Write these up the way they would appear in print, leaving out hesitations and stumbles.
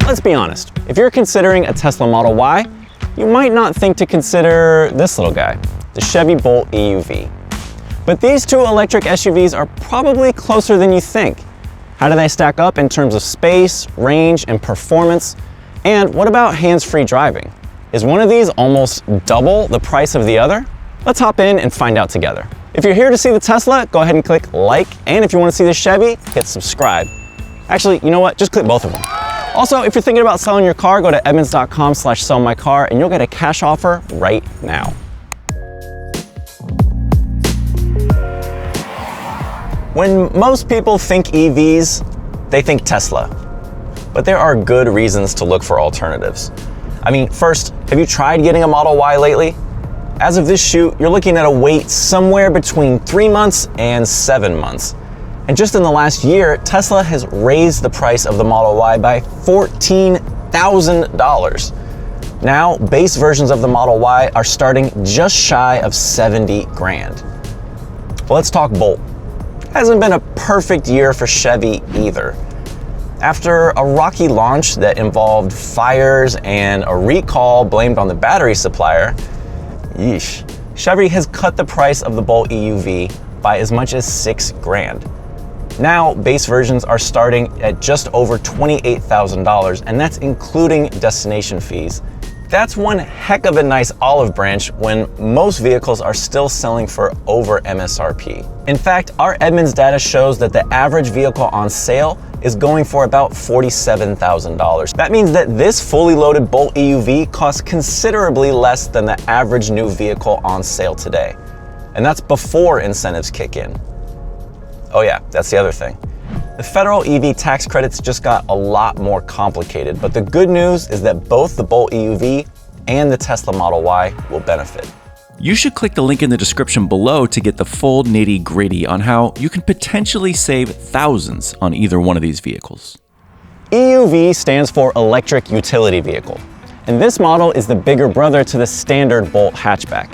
Let's be honest, if you're considering a Tesla Model Y, you might not think to consider this little guy, the Chevy Bolt EUV. But these two electric SUVs are probably closer than you think. How do they stack up in terms of space, range, and performance? And what about hands-free driving? Is one of these almost double the price of the other? Let's hop in and find out together. If you're here to see the Tesla, go ahead and click like, and if you want to see the Chevy, hit subscribe. Actually, you know what? Just click both of them. Also, if you're thinking about selling your car, go to edmunds.com/sellmycar and you'll get a cash offer right now. When most people think EVs, they think Tesla. But there are good reasons to look for alternatives. I mean, first, have you tried getting a Model Y lately? As of this shoot, you're looking at a wait somewhere between 3 months and 7 months. And just in the last year, Tesla has raised the price of the Model Y by $14,000. Now, base versions of the Model Y are starting just shy of 70 grand. Well, let's talk Bolt. Hasn't been a perfect year for Chevy either. After a rocky launch that involved fires and a recall blamed on the battery supplier, yeesh, Chevy has cut the price of the Bolt EUV by as much as 6 grand. Now, base versions are starting at just over $28,000, and that's including destination fees. That's one heck of a nice olive branch when most vehicles are still selling for over MSRP. In fact, our Edmunds data shows that the average vehicle on sale is going for about $47,000. That means that this fully loaded Bolt EUV costs considerably less than the average new vehicle on sale today. And that's before incentives kick in. Oh yeah, that's the other thing. The federal EV tax credits just got a lot more complicated, but the good news is that both the Bolt EUV and the Tesla Model Y will benefit. You should click the link in the description below to get the full nitty-gritty on how you can potentially save thousands on either one of these vehicles. EUV stands for Electric Utility Vehicle, and this model is the bigger brother to the standard Bolt hatchback.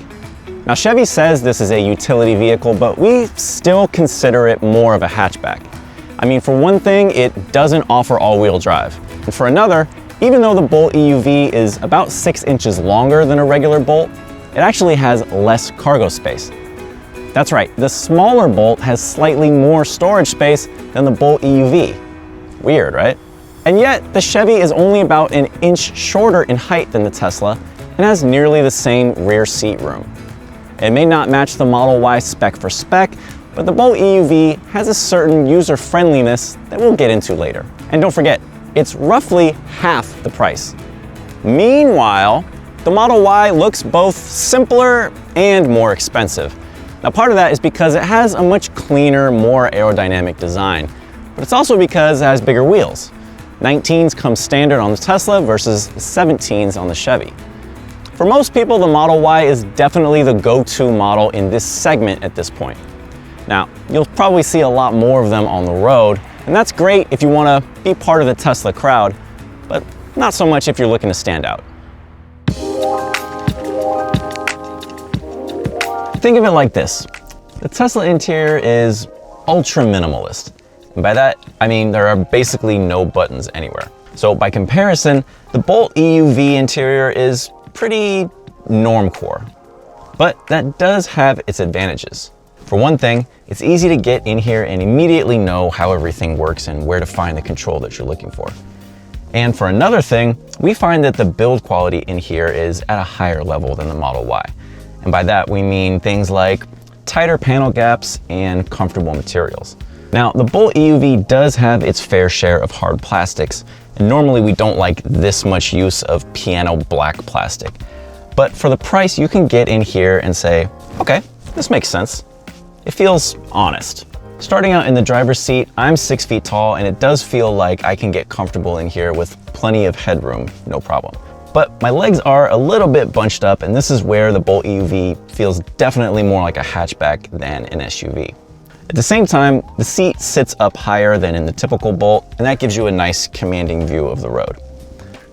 Now, Chevy says this is a utility vehicle, but we still consider it more of a hatchback. I mean, for one thing, it doesn't offer all-wheel drive. And for another, even though the Bolt EUV is about 6 inches longer than a regular Bolt, it actually has less cargo space. That's right, the smaller Bolt has slightly more storage space than the Bolt EUV. Weird, right? And yet, the Chevy is only about an inch shorter in height than the Tesla and has nearly the same rear seat room. It may not match the Model Y spec for spec, but the Bolt EUV has a certain user-friendliness that we'll get into later. And don't forget, it's roughly half the price. Meanwhile, the Model Y looks both simpler and more expensive. Now, part of that is because it has a much cleaner, more aerodynamic design, but it's also because it has bigger wheels. 19s come standard on the Tesla versus 17s on the Chevy. For most people, the Model Y is definitely the go-to model in this segment at this point. Now, you'll probably see a lot more of them on the road, and that's great if you want to be part of the Tesla crowd, but not so much if you're looking to stand out. Think of it like this. The Tesla interior is ultra minimalist. And by that, I mean there are basically no buttons anywhere. So by comparison, the Bolt EUV interior is pretty normcore. But that does have its advantages. For one thing, it's easy to get in here and immediately know how everything works and where to find the control that you're looking for. And for another thing, we find that the build quality in here is at a higher level than the Model Y. And by that, we mean things like tighter panel gaps and comfortable materials. Now, the Bolt EUV does have its fair share of hard plastics, and normally we don't like this much use of piano black plastic. But for the price, you can get in here and say, okay, this makes sense. It feels honest. Starting out in the driver's seat, I'm 6 feet tall, and it does feel like I can get comfortable in here with plenty of headroom, no problem. But my legs are a little bit bunched up, and this is where the Bolt EUV feels definitely more like a hatchback than an SUV. At the same time, the seat sits up higher than in the typical Bolt, and that gives you a nice commanding view of the road.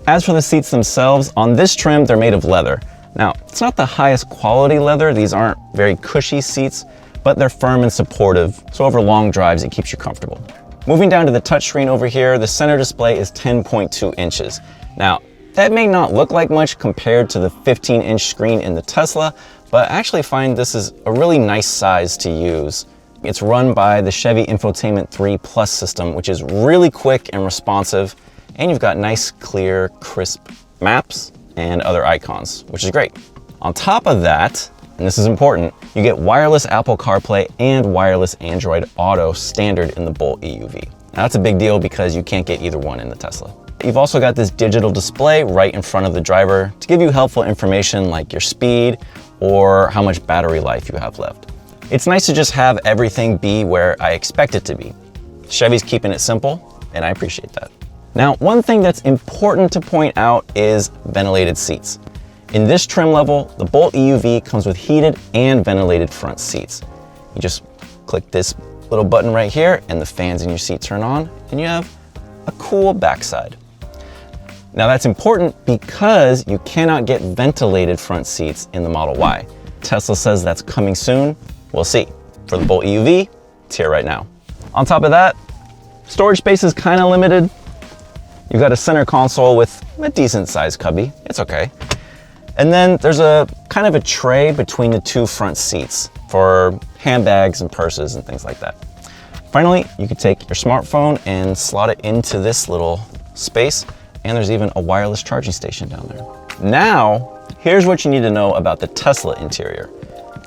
As for the seats themselves, on this trim, they're made of leather. Now, it's not the highest quality leather, these aren't very cushy seats, but they're firm and supportive, so over long drives, it keeps you comfortable. Moving down to the touchscreen over here, the center display is 10.2 inches. Now, that may not look like much compared to the 15-inch screen in the Tesla, but I actually find this is a really nice size to use. It's run by the Chevy Infotainment 3 Plus system, which is really quick and responsive, and you've got nice, clear, crisp maps and other icons, which is great. On top of that, and this is important, you get wireless Apple CarPlay and wireless Android Auto standard in the Bolt EUV. Now that's a big deal because you can't get either one in the Tesla. You've also got this digital display right in front of the driver to give you helpful information like your speed or how much battery life you have left. It's nice to just have everything be where I expect it to be. Chevy's keeping it simple, and I appreciate that. Now, one thing that's important to point out is ventilated seats. In this trim level, the Bolt EUV comes with heated and ventilated front seats. You just click this little button right here and the fans in your seat turn on and you have a cool backside. Now that's important because you cannot get ventilated front seats in the Model Y. Tesla says that's coming soon. We'll see. For the Bolt EUV, it's here right now. On top of that, storage space is kind of limited. You've got a center console with a decent sized cubby. It's okay. And then there's a kind of a tray between the two front seats for handbags and purses and things like that. Finally, you could take your smartphone and slot it into this little space, and there's even a wireless charging station down there. Now, here's what you need to know about the Tesla interior.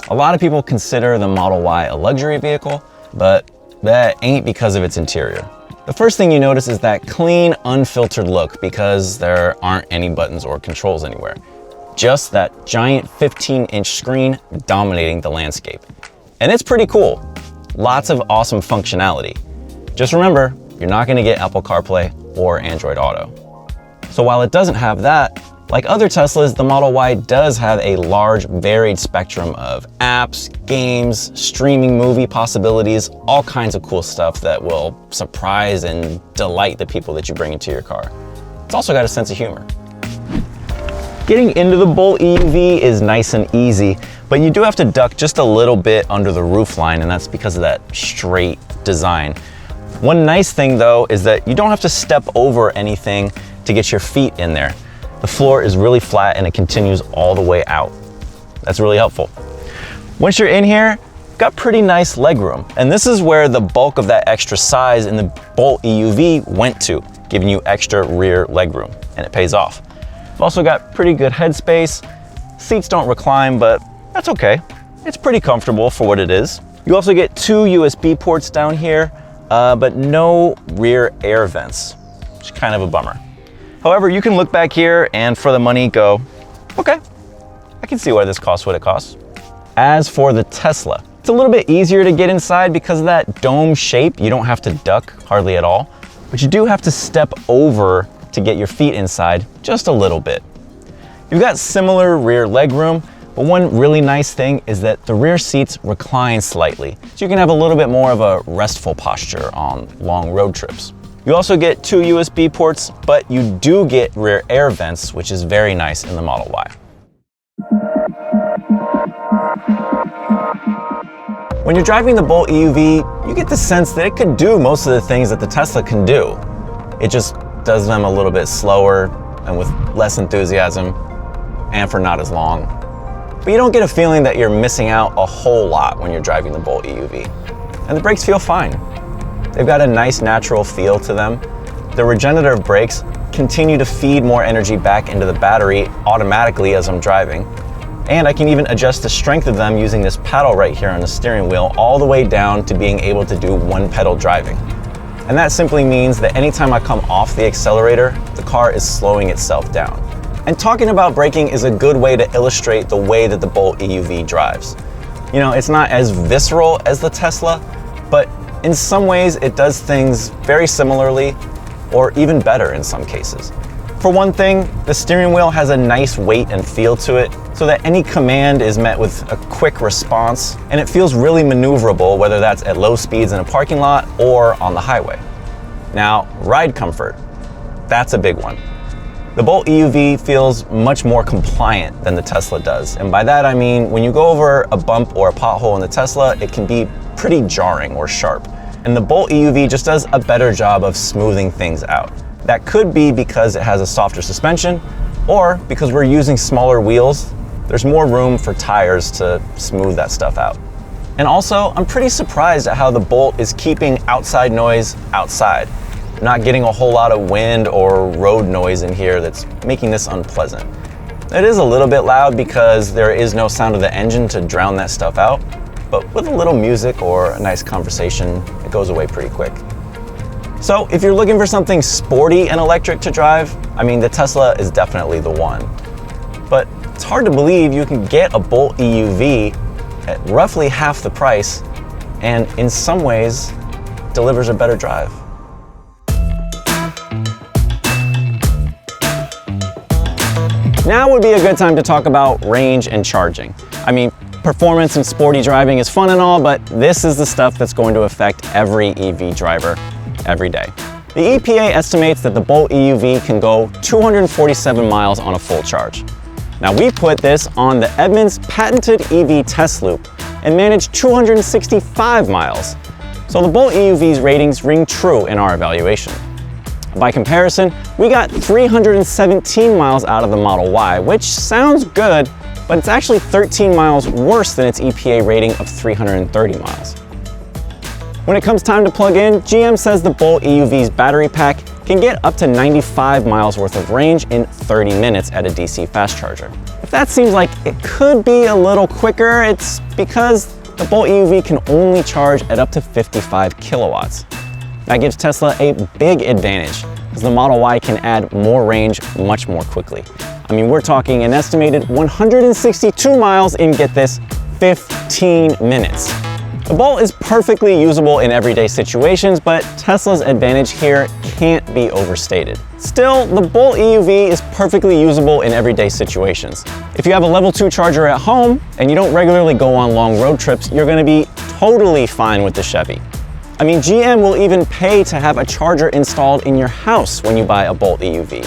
A lot of people consider the Model Y a luxury vehicle, but that ain't because of its interior. The first thing you notice is that clean, unfiltered look because there aren't any buttons or controls anywhere. Just that giant 15-inch screen dominating the landscape. And it's pretty cool. Lots of awesome functionality. Just remember, you're not gonna get Apple CarPlay or Android Auto. So while it doesn't have that, like other Teslas, the Model Y does have a large, varied spectrum of apps, games, streaming movie possibilities, all kinds of cool stuff that will surprise and delight the people that you bring into your car. It's also got a sense of humor. Getting into the Bolt EUV is nice and easy, but you do have to duck just a little bit under the roofline, and that's because of that straight design. One nice thing though is that you don't have to step over anything to get your feet in there. The floor is really flat and it continues all the way out. That's really helpful. Once you're in here, got pretty nice legroom, and this is where the bulk of that extra size in the Bolt EUV went to, giving you extra rear legroom, and it pays off. You've also got pretty good headspace. Seats don't recline, but that's okay. It's pretty comfortable for what it is. You also get two USB ports down here, but no rear air vents, which is kind of a bummer. However, you can look back here and for the money go, okay, I can see why this costs what it costs. As for the Tesla, it's a little bit easier to get inside because of that dome shape. You don't have to duck hardly at all, but you do have to step over to get your feet inside just a little bit. You've got similar rear legroom, but one really nice thing is that the rear seats recline slightly, so you can have a little bit more of a restful posture on long road trips. You also get two USB ports, but you do get rear air vents, which is very nice in the Model Y. When you're driving the Bolt EUV, you get the sense that it could do most of the things that the Tesla can do. It just does them a little bit slower and with less enthusiasm and for not as long. But you don't get a feeling that you're missing out a whole lot when you're driving the Bolt EUV. And the brakes feel fine. They've got a nice natural feel to them. The regenerative brakes continue to feed more energy back into the battery automatically as I'm driving. And I can even adjust the strength of them using this paddle right here on the steering wheel all the way down to being able to do one pedal driving. And that simply means that anytime I come off the accelerator, the car is slowing itself down. And talking about braking is a good way to illustrate the way that the Bolt EUV drives. You know, it's not as visceral as the Tesla, but in some ways it does things very similarly, or even better in some cases. For one thing, the steering wheel has a nice weight and feel to it, so that any command is met with a quick response, and it feels really maneuverable, whether that's at low speeds in a parking lot or on the highway. Now, ride comfort, that's a big one. The Bolt EUV feels much more compliant than the Tesla does, and by that I mean when you go over a bump or a pothole in the Tesla, it can be pretty jarring or sharp. and the Bolt EUV just does a better job of smoothing things out. That could be because it has a softer suspension, or because we're using smaller wheels, there's more room for tires to smooth that stuff out. And also, I'm pretty surprised at how the Bolt is keeping outside noise outside. Not getting a whole lot of wind or road noise in here that's making this unpleasant. It is a little bit loud because there is no sound of the engine to drown that stuff out, but with a little music or a nice conversation, it goes away pretty quick. So if you're looking for something sporty and electric to drive, I mean, the Tesla is definitely the one. But it's hard to believe you can get a Bolt EUV at roughly half the price, and in some ways, delivers a better drive. Now would be a good time to talk about range and charging. I mean, performance and sporty driving is fun and all, but this is the stuff that's going to affect every EV driver every day. The EPA estimates that the Bolt EUV can go 247 miles on a full charge. Now we put this on the Edmunds patented EV test loop and managed 265 miles. So the Bolt EUV's ratings ring true in our evaluation. By comparison, we got 317 miles out of the Model Y, which sounds good, but it's actually 13 miles worse than its EPA rating of 330 miles. When it comes time to plug in, GM says the Bolt EUV's battery pack can get up to 95 miles worth of range in 30 minutes at a DC fast charger. If that seems like it could be a little quicker, it's because the Bolt EUV can only charge at up to 55 kilowatts. That gives Tesla a big advantage, because the Model Y can add more range much more quickly. I mean, we're talking an estimated 162 miles in, get this, 15 minutes. The Bolt is perfectly usable in everyday situations, but Tesla's advantage here can't be overstated. Still, the Bolt EUV is perfectly usable in everyday situations. If you have a level 2 charger at home and you don't regularly go on long road trips, you're going to be totally fine with the Chevy. I mean, GM will even pay to have a charger installed in your house when you buy a Bolt EUV.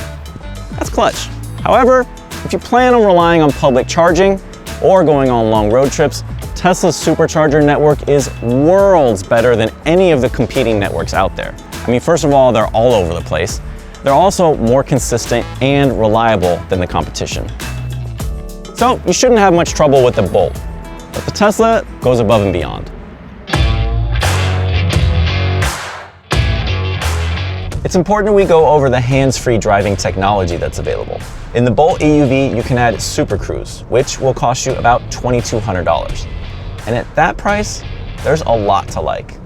That's clutch. However, if you plan on relying on public charging or going on long road trips, Tesla's supercharger network is worlds better than any of the competing networks out there. I mean, first of all, they're all over the place. They're also more consistent and reliable than the competition. So you shouldn't have much trouble with the Bolt, but the Tesla goes above and beyond. It's important we go over the hands-free driving technology that's available. In the Bolt EUV, you can add Super Cruise, which will cost you about $2,200. And at that price, there's a lot to like.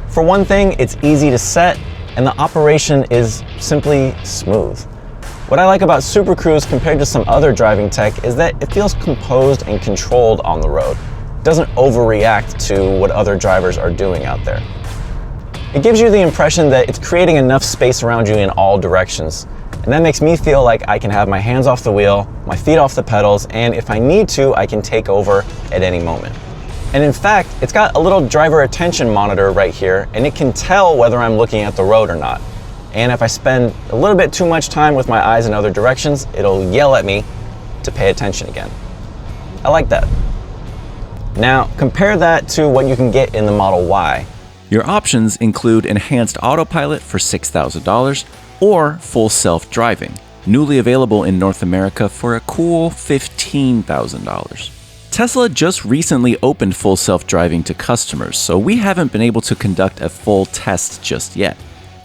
For one thing, it's easy to set, and the operation is simply smooth. What I like about Super Cruise compared to some other driving tech is that it feels composed and controlled on the road. It doesn't overreact to what other drivers are doing out there. It gives you the impression that it's creating enough space around you in all directions. And that makes me feel like I can have my hands off the wheel, my feet off the pedals, and if I need to, I can take over at any moment. And in fact, it's got a little driver attention monitor right here, and it can tell whether I'm looking at the road or not. And if I spend a little bit too much time with my eyes in other directions, it'll yell at me to pay attention again. I like that. Now, compare that to what you can get in the Model Y. Your options include enhanced autopilot for $6,000 or full self-driving, newly available in North America for a cool $15,000. Tesla just recently opened full self-driving to customers, so we haven't been able to conduct a full test just yet.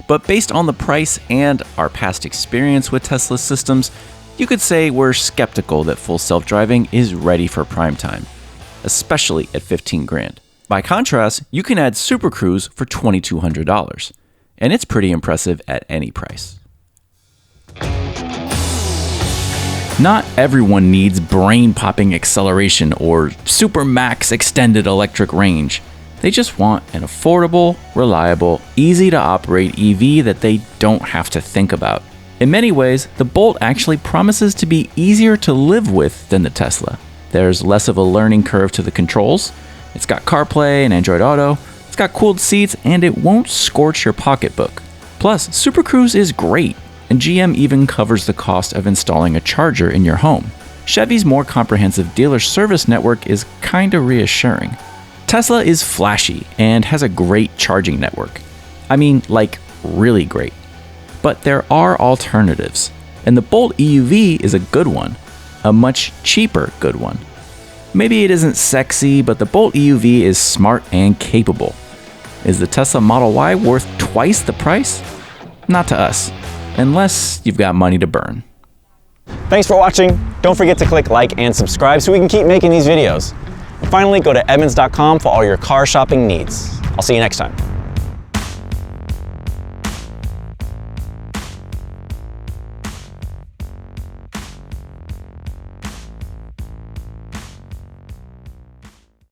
But based on the price and our past experience with Tesla systems, you could say we're skeptical that full self-driving is ready for prime time, especially at 15 grand. By contrast, you can add Super Cruise for $2,200, and it's pretty impressive at any price. Not everyone needs brain-popping acceleration or super max extended electric range. They just want an affordable, reliable, easy-to-operate EV that they don't have to think about. In many ways, the Bolt actually promises to be easier to live with than the Tesla. There's less of a learning curve to the controls. It's got CarPlay and Android Auto, it's got cooled seats, and it won't scorch your pocketbook. Plus, Super Cruise is great, and GM even covers the cost of installing a charger in your home. Chevy's more comprehensive dealer service network is kinda reassuring. Tesla is flashy and has a great charging network. I mean, like, really great. But there are alternatives, and the Bolt EUV is a good one, a much cheaper good one. Maybe it isn't sexy, but the Bolt EUV is smart and capable. Is the Tesla Model Y worth twice the price? Not to us, unless you've got money to burn. Thanks for watching. Don't forget to click like and subscribe so we can keep making these videos. And finally, go to edmunds.com for all your car shopping needs. I'll see you next time.